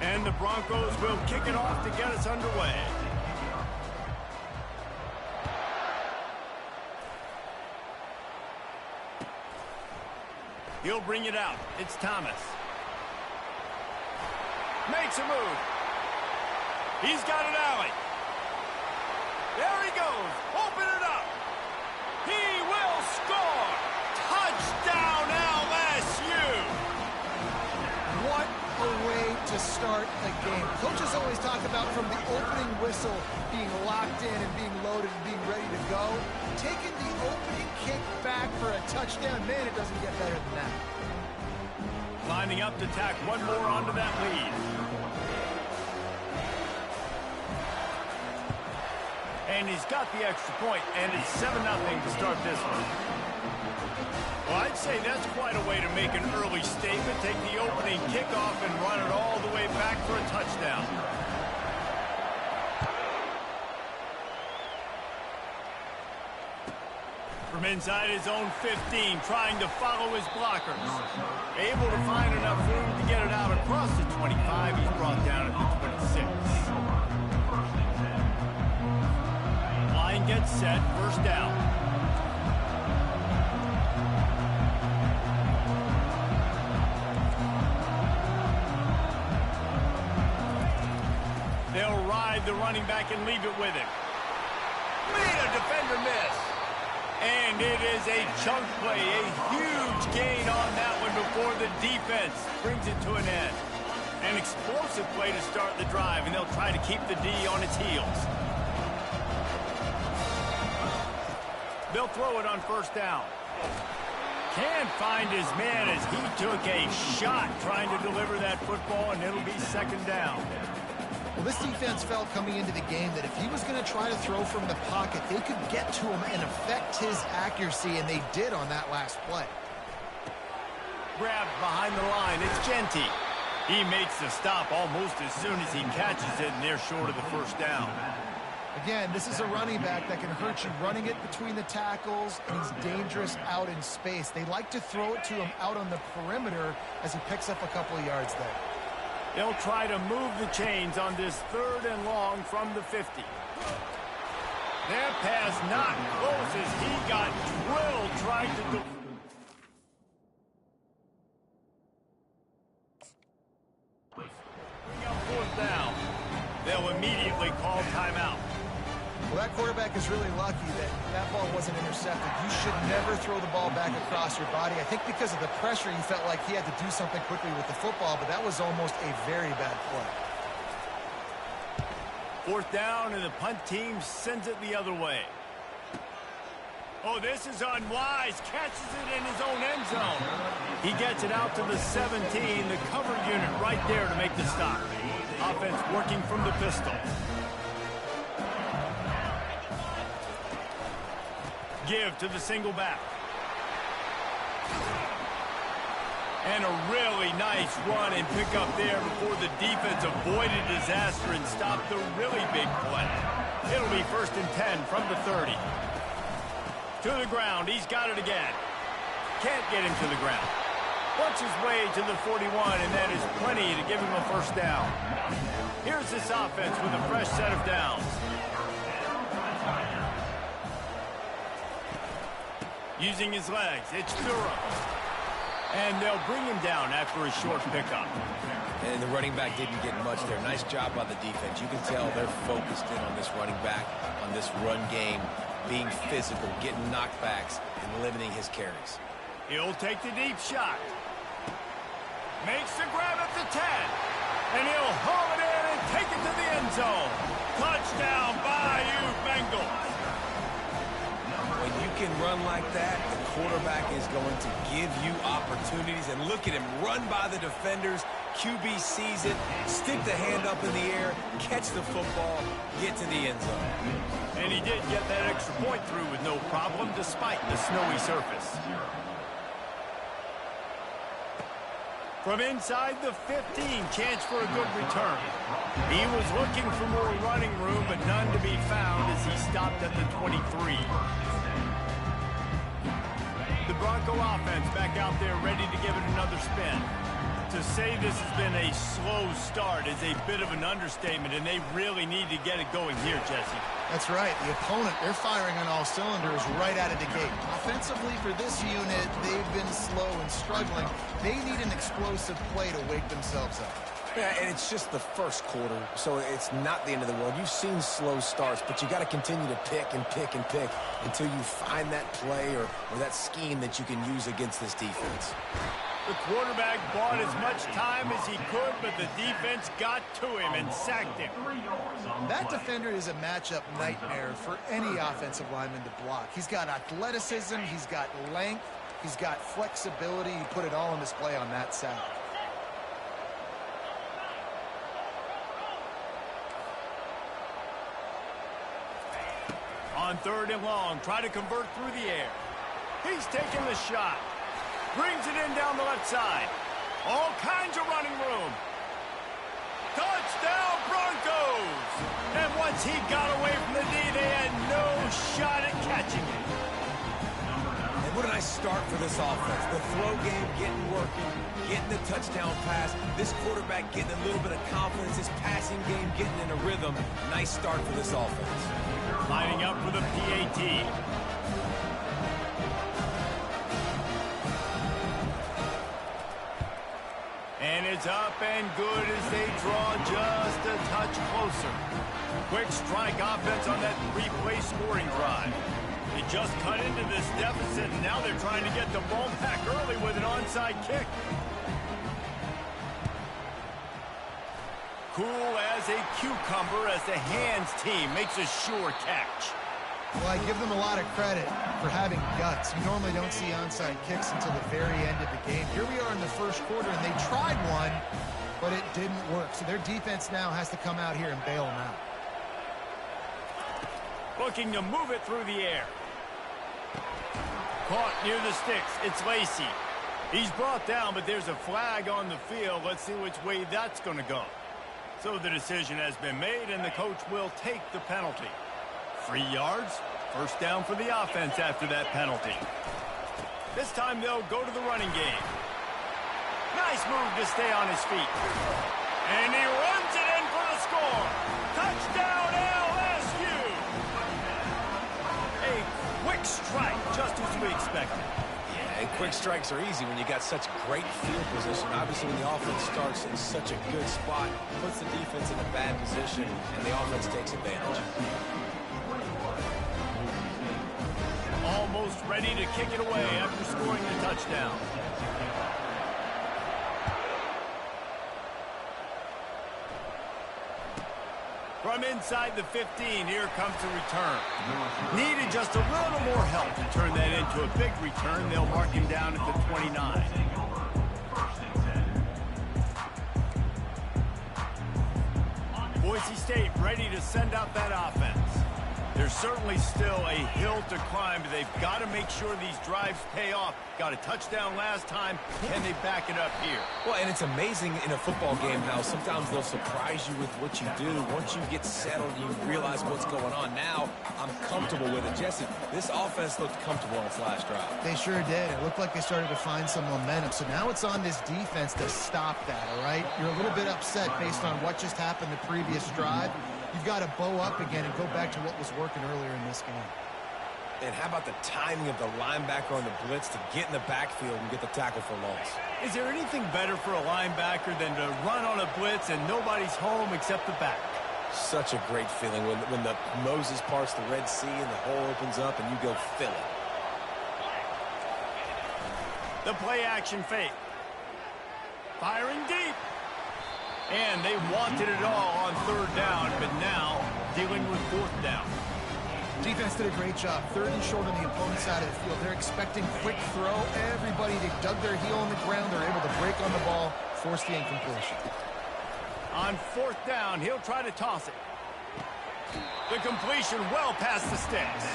And the Broncos will kick it off to get us underway. He'll bring it out. It's Thomas. Makes a move. He's got an alley. There he goes. Open it up. He will score. Touchdown LSU. What a way to start the game. Coaches always talk about from the opening whistle being locked in and being loaded and being ready to go. Taking the opening kick back for a touchdown, man, it doesn't get better than that. Lining up to tack one more onto that lead. And he's got the extra point, and it's 7-0 to start this one. Well, I'd say that's quite a way to make an early statement. Take the opening kickoff and run it all the way back for a touchdown. From inside his own 15, trying to follow his blockers. Able to find enough room to get it out across the 25. He's brought down at the 26. Line gets set, first down. They'll ride the running back and leave it with him. Made a defender miss. And it is a chunk play, a huge gain on that one before the defense brings it to an end. An explosive play to start the drive, and they'll try to keep the D on its heels. They'll throw it on first down. Can't find his man as he took a shot trying to deliver that football, and it'll be second down. Well, this defense felt coming into the game that if he was going to try to throw from the pocket, they could get to him and affect his accuracy, and they did on that last play. Grabbed behind the line, it's Ncaa. He makes the stop almost as soon as he catches it, and they're short of the first down. Again, this is a running back that can hurt you running it between the tackles, and he's dangerous out in space. They like to throw it to him out on the perimeter as he picks up a couple of yards there. They'll try to move the chains on this third and long from the 50. That pass not close as he got drilled trying to do. Bring up fourth down. They'll immediately call timeout. Well, that quarterback is really lucky that that ball wasn't intercepted. You should never throw the ball back across your body. I think because of the pressure, he felt like he had to do something quickly with the football, but that was almost a very bad play. Fourth down, and the punt team sends it the other way. Oh, this is unwise. Catches it in his own end zone. He gets it out to the 17, the cover unit right there to make the stop. Offense working from the pistol. Give to the single back. And a really nice run and pick up there before the defense avoided disaster and stopped the really big play. It'll be 1st and 10 from the 30. To the ground, he's got it again. Can't get him to the ground. Works his way to the 41, and that is plenty to give him a first down. Here's this offense with a fresh set of downs. Using his legs, it's Durham. And they'll bring him down after a short pickup. And the running back didn't get much there. Nice job by the defense. You can tell they're focused in on this running back, on this run game, being physical, getting knockbacks, and limiting his carries. He'll take the deep shot. Makes the grab at the 10. And he'll haul it in and take it to the end zone. Touchdown, Bayou Bengals. When you can run like that, the quarterback is going to give you opportunities. And look at him run by the defenders. QB sees it, stick the hand up in the air, catch the football, get to the end zone. And he did get that extra point through with no problem despite the snowy surface. From inside the 15, chance for a good return. He was looking for more running room, but none to be found as he stopped at the 23. The Bronco offense back out there ready to give it another spin. To say this has been a slow start is a bit of an understatement, and they really need to get it going here, Jesse. That's right. The opponent, they're firing on all cylinders right out of the gate. Offensively, for this unit, they've been slow and struggling. They need an explosive play to wake themselves up. Yeah, and it's just the first quarter, so it's not the end of the world. You've seen slow starts, but you got to continue to pick and pick and pick until you find that play or that scheme that you can use against this defense. The quarterback bought as much time as he could, but the defense got to him and sacked him. That defender is a matchup nightmare for any offensive lineman to block. He's got athleticism, he's got length, he's got flexibility. He put it all on display on that sack. On 3rd and long, try to convert through the air. He's taking the shot. Brings it in down the left side. All kinds of running room. Touchdown, Broncos! And once he got away from the D, they had no shot at catching it. And what a nice start for this offense. The throw game getting working, getting the touchdown pass. This quarterback getting a little bit of confidence. His passing game getting in a rhythm. Nice start for this offense. Lining up for the PAT. And it's up and good as they draw just a touch closer. Quick strike offense on that 3-play scoring drive. They just cut into this deficit, and now they're trying to get the ball back early with an onside kick. Cool as a cucumber as the hands team makes a sure catch. Well, I give them a lot of credit for having guts. You normally don't see onside kicks until the very end of the game. Here we are in the first quarter, and they tried one, but it didn't work. So their defense now has to come out here and bail them out. Looking to move it through the air. Caught near the sticks. It's Lacey. He's brought down, but there's a flag on the field. Let's see which way that's going to go. So the decision has been made, and the coach will take the penalty. 3 yards, first down for the offense after that penalty. This time they'll go to the running game. Nice move to stay on his feet. And he runs it in for the score. Touchdown LSU. A quick strike, just as we expected. And quick strikes are easy when you got such great field position. Obviously, when the offense starts in such a good spot, puts the defense in a bad position, and the offense takes advantage. Almost ready to kick it away after scoring the touchdown. From inside the 15, here comes the return. Needed just a little more help to turn that into a big return. They'll mark him down at the 29. Boise State ready to send out that offense. There's certainly still a hill to climb, but they've got to make sure these drives pay off. Got a touchdown last time. Can they back it up here? Well, and it's amazing in a football game how sometimes they'll surprise you with what you do. Once you get settled, you realize what's going on. Now, I'm comfortable with it. Jesse, this offense looked comfortable on its last drive. They sure did. It looked like they started to find some momentum. So now it's on this defense to stop that, all right? You're a little bit upset based on what just happened the previous drive. You've got to bow up again and go back to what was working earlier in this game. And how about the timing of the linebacker on the blitz to get in the backfield and get the tackle for loss? Is there anything better for a linebacker than to run on a blitz and nobody's home except the back? Such a great feeling when the Moses parts the Red Sea and the hole opens up and you go fill it. The play action fake. Firing deep. And they wanted it all on 3rd down, but now dealing with 4th down. Defense did a great job. 3rd and short on the opponent's side of the field. They're expecting quick throw. Everybody, they dug their heel on the ground. They're able to break on the ball, force the incompletion. On 4th down, he'll try to toss it. The completion well past the sticks.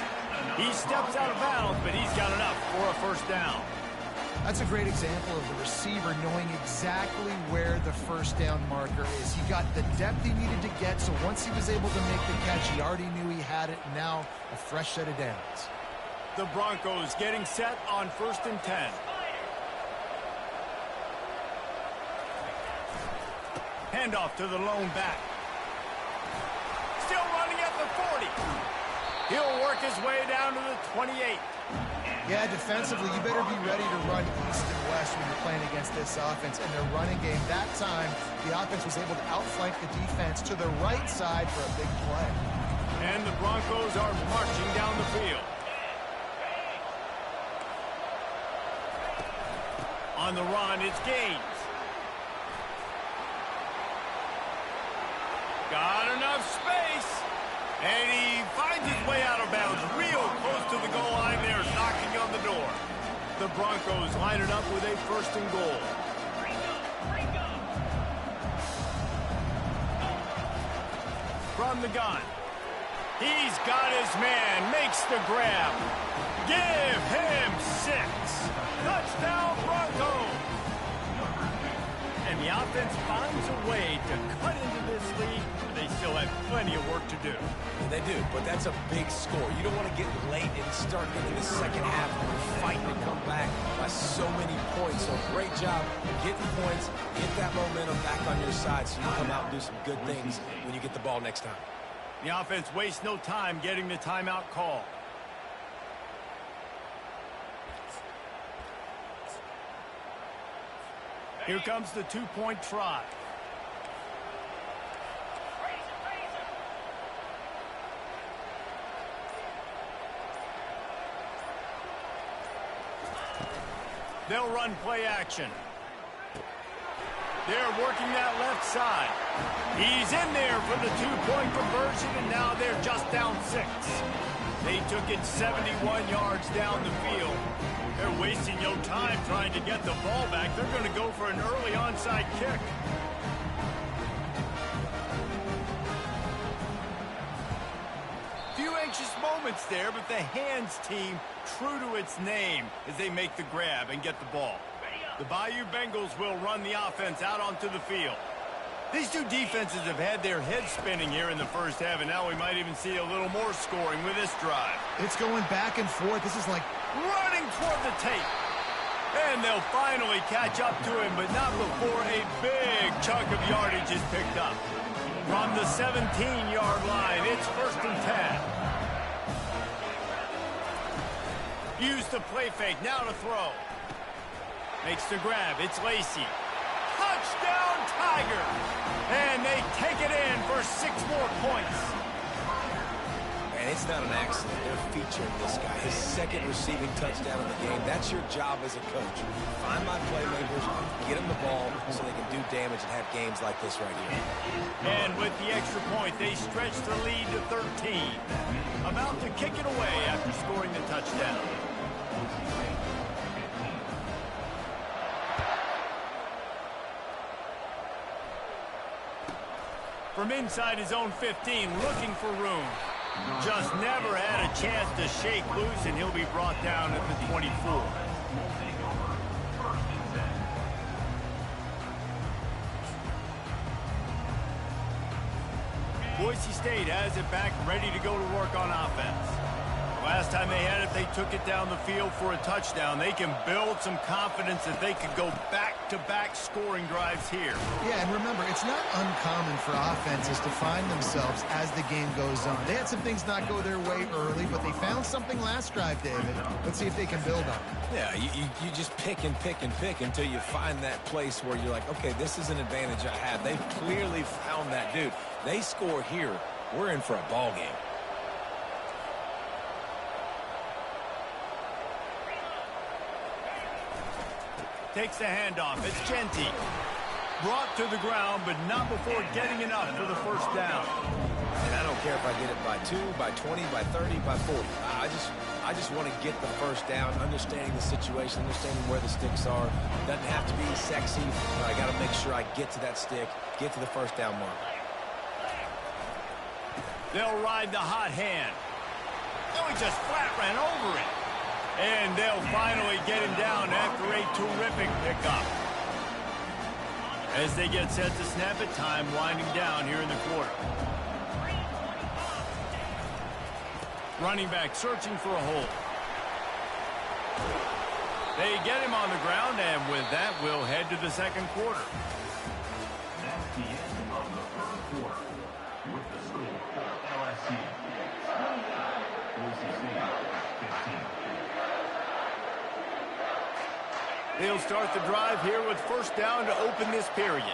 He steps out of bounds, but he's got enough for a 1st down. That's a great example of the receiver knowing exactly where the 1st down marker is. He got the depth he needed to get, so once he was able to make the catch, he already knew he had it. Now a fresh set of downs. The Broncos getting set on 1st and 10. Handoff to the lone back. Still running at the 40. He'll work his way down to the 28. Yeah, defensively, you better be ready to run east and west when you're playing against this offense. And their running game, that time, the offense was able to outflank the defense to the right side for a big play. And the Broncos are marching down the field. On the run, it's Gaines. Got enough space. And he finds his way out of bounds real close to the goal line there, knocking on the door. The Broncos line it up with a 1st and goal. From the gun. He's got his man, makes the grab. Give him 6. Touchdown, Broncos. And the offense finds a way to cut into this lead, but they still have plenty of work to do. They do, but that's a big score. You don't want to get late and start getting the second half fighting to come back by so many points. So great job getting points, get that momentum back on your side so you can come out and do some good things when you get the ball next time. The offense wastes no time getting the timeout call. Here comes the 2-point try. They'll run play action. They're working that left side. He's in there for the 2-point conversion, and now they're just down 6. They took it 71 yards down the field. They're wasting no time trying to get the ball back. They're going to go for an early onside kick. Few anxious moments there, but the hands team true to its name as they make the grab and get the ball. The Bayou Bengals will run the offense out onto the field. These two defenses have had their heads spinning here in the first half, and now we might even see a little more scoring with this drive. It's going back and forth. This is like running toward the tape. And they'll finally catch up to him, but not before a big chunk of yardage is picked up. From the 17-yard line, it's 1st and 10. Use the play fake, now to throw. Makes the grab, it's Lacy. Touchdown, Tiger! And they take it in for 6 more points. And it's not an accident. They're featuring this guy. His 2nd receiving touchdown of the game. That's your job as a coach. Find my playmakers, get them the ball so they can do damage and have games like this right here. And with the extra point, they stretch the lead to 13. About to kick it away after scoring the touchdown. From inside his own 15, looking for room. Just never had a chance to shake loose, and he'll be brought down at the 24. Boise State has it back, ready to go to work on offense. Last time they had it, they took it down the field for a touchdown. They can build some confidence that they could go back-to-back scoring drives here. Yeah, and remember, it's not uncommon for offenses to find themselves as the game goes on. They had some things not go their way early, but they found something last drive, David. Let's see if they can build on it. Yeah, you just pick and pick and pick until you find that place where you're like, okay, this is an advantage I have. They've clearly found that dude. They score here, we're in for a ball game. Takes the handoff. It's Ncaa. Brought to the ground, but not before getting enough for the 1st down. And I don't care if I get it by 2, by 20, by 30, by 40. I just want to get the 1st down, understanding the situation, understanding where the sticks are. Doesn't have to be sexy, but I got to make sure I get to that stick, get to the 1st down mark. They'll ride the hot hand. Oh, he just flat ran over it. And they'll finally get him down after a terrific pickup. As they get set to snap it, time winding down here in the quarter. Running back searching for a hole. They get him on the ground, and with that, we'll head to the 2nd quarter. the end of the first quarter. With the score, LSU 29, Boise State 15. They'll start the drive here with first down to open this period.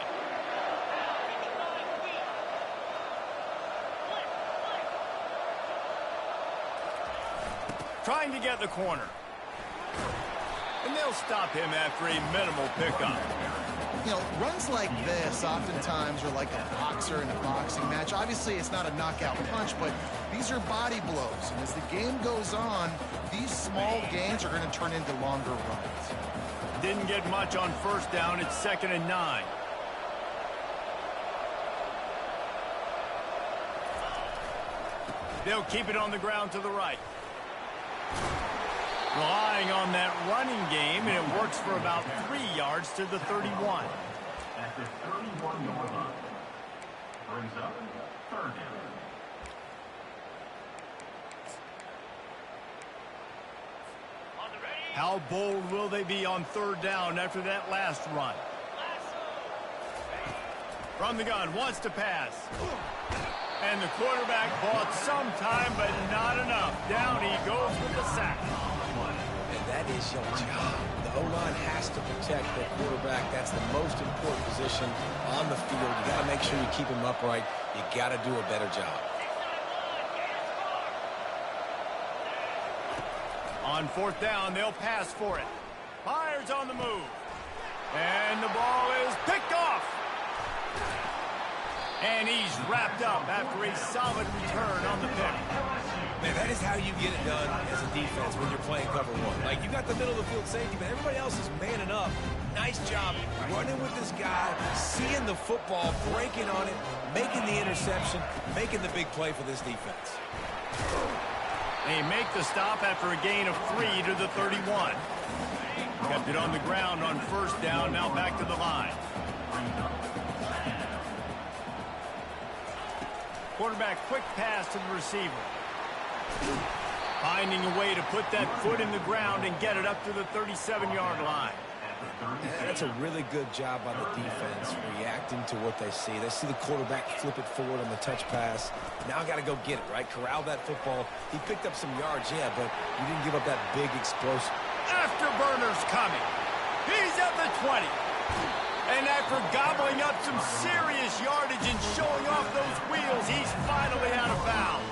Trying to get the corner. And they'll stop him after a minimal pickup. You know, runs like this oftentimes are like a boxer in a boxing match. Obviously, it's not a knockout punch, but these are body blows. And as the game goes on, these small gains are going to turn into longer runs. Didn't get much on first down. It's 2nd and 9. They'll keep it on the ground to the right. Relying on that running game, and it works for about 3 yards to the 31. At the 31-yard line. Brings up third down. How bold will they be on third down after that last run? From the gun, wants to pass. And the quarterback bought some time, but not enough. Down he goes with the sack. And that is your job. The O-line has to protect their quarterback. That's the most important position on the field. You got to make sure you keep him upright. You got to do a better job. On fourth down, they'll pass for it. Fires on the move. And the ball is picked off. And he's wrapped up after a solid return on the pick. Man, that is how you get it done as a defense when you're playing cover one. Like, you got the middle of the field safety, but everybody else is manning up. Nice job running with this guy, seeing the football, breaking on it, making the interception, making the big play for this defense. They make the stop after a gain of 3 to the 31. Kept it on the ground on first down, now back to the line. Quarterback quick pass to the receiver. Finding a way to put that foot in the ground and get it up to the 37-yard line. That's a really good job by the defense, reacting to what they see. They see the quarterback flip it forward on the touch pass. Now I got to go get it, right? Corral that football. He picked up some yards, yeah, but you didn't give up that big explosive. Afterburner's coming. He's at the 20. And after gobbling up some serious yardage and showing off those wheels, he's finally out of bounds.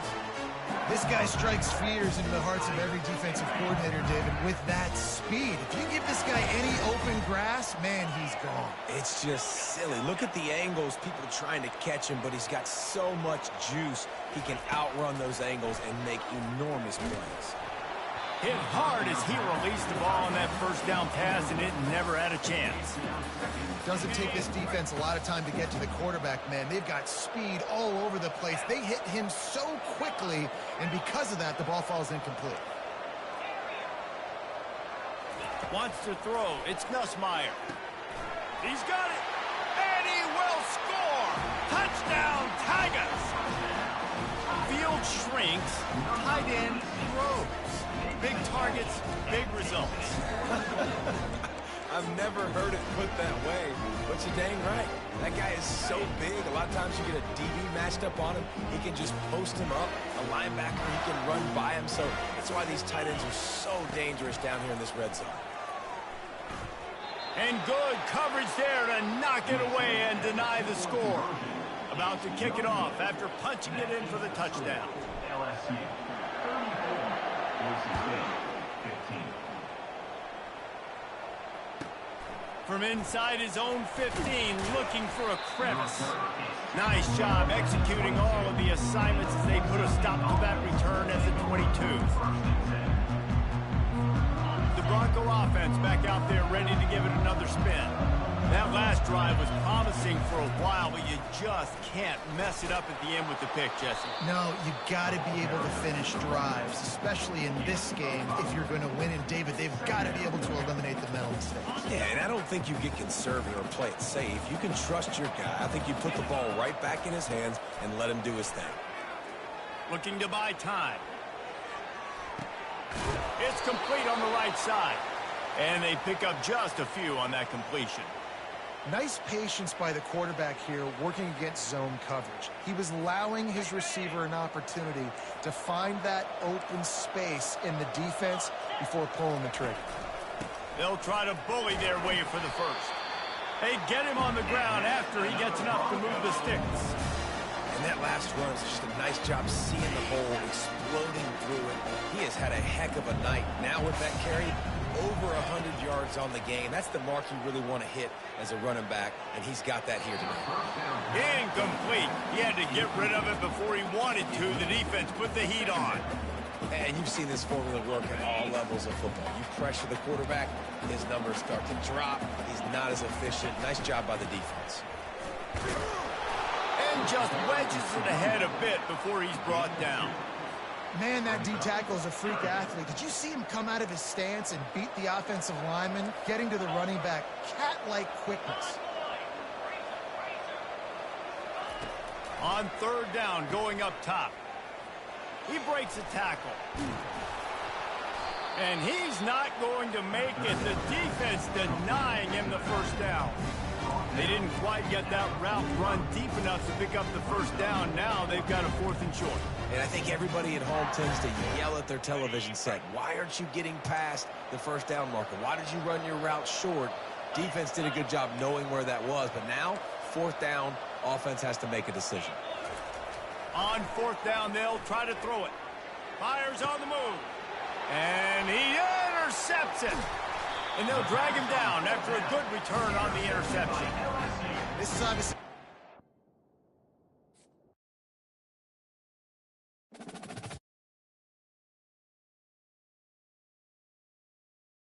This guy strikes fears into the hearts of every defensive coordinator, David, with that speed. If you give this guy any open grass, man, he's gone. It's just silly. Look at the angles, people trying to catch him, but he's got so much juice. He can outrun those angles and make enormous plays. Hit hard as he released the ball on that first down pass, and it never had a chance. Doesn't take this defense a lot of time to get to the quarterback, man. They've got speed all over the place. They hit him so quickly, and because of that, the ball falls incomplete. Wants to throw. It's Nussmeier. He's got it, and he will score. Touchdown, Tigers. Field shrinks, tight end grows. Big targets, big results. I've never heard it put that way, but you're dang right. That guy is so big. A lot of times you get a DB matched up on him. He can just post him up. A linebacker, he can run by him. So that's why these tight ends are so dangerous down here in this red zone. And good coverage there to knock it away and deny the score. About to kick it off after punching it in for the touchdown. LSU 34, Boise State 15. From inside his own 15, looking for a crevice. Nice job executing all of the assignments as they put a stop to that return at the 22. The Bronco offense back out there ready to give it another spin. That last drive was promising for a while, but you just can't mess it up at the end with the pick, Jesse. No, you got to be able to finish drives, especially in this game. If you're going to win, and David, they've got to be able to eliminate the mental mistakes. Yeah, and I don't think you get conservative or play it safe. You can trust your guy. I think you put the ball right back in his hands and let him do his thing. Looking to buy time. It's complete on the right side. And they pick up just a few on that completion. Nice patience by the quarterback here working against zone coverage. He was allowing his receiver an opportunity to find that open space in the defense before pulling the trigger. They'll try to bully their way for the first. They get him on the ground after he gets enough to move the sticks. And that last run is just a nice job seeing the hole, exploding through it. He has had a heck of a night. Now with that carry, over 100 yards on the game. That's the mark you really want to hit as a running back, and he's got that here tonight. Incomplete. He had to get rid of it before he wanted to. The defense put the heat on. And you've seen this formula work at all levels of football. You pressure the quarterback, his numbers start to drop. He's not as efficient. Nice job by the defense. And just wedges it ahead a bit before he's brought down. Man, that D-tackle is a freak athlete. Did you see him come out of his stance and beat the offensive lineman, getting to the running back? Cat-like quickness. On third down, going up top. He breaks a tackle. And he's not going to make it. The defense denying him the first down. They didn't quite get that route run deep enough to pick up the first down. Now they've got a 4th and short. And I think everybody at home tends to yell at their television set. Why aren't you getting past the first down marker? Why did you run your route short? Defense did a good job knowing where that was. But now, 4th down, offense has to make a decision. On 4th down, they'll try to throw it. Fires on the move. And he intercepts it. And they'll drag him down after a good return on the interception. This is obviously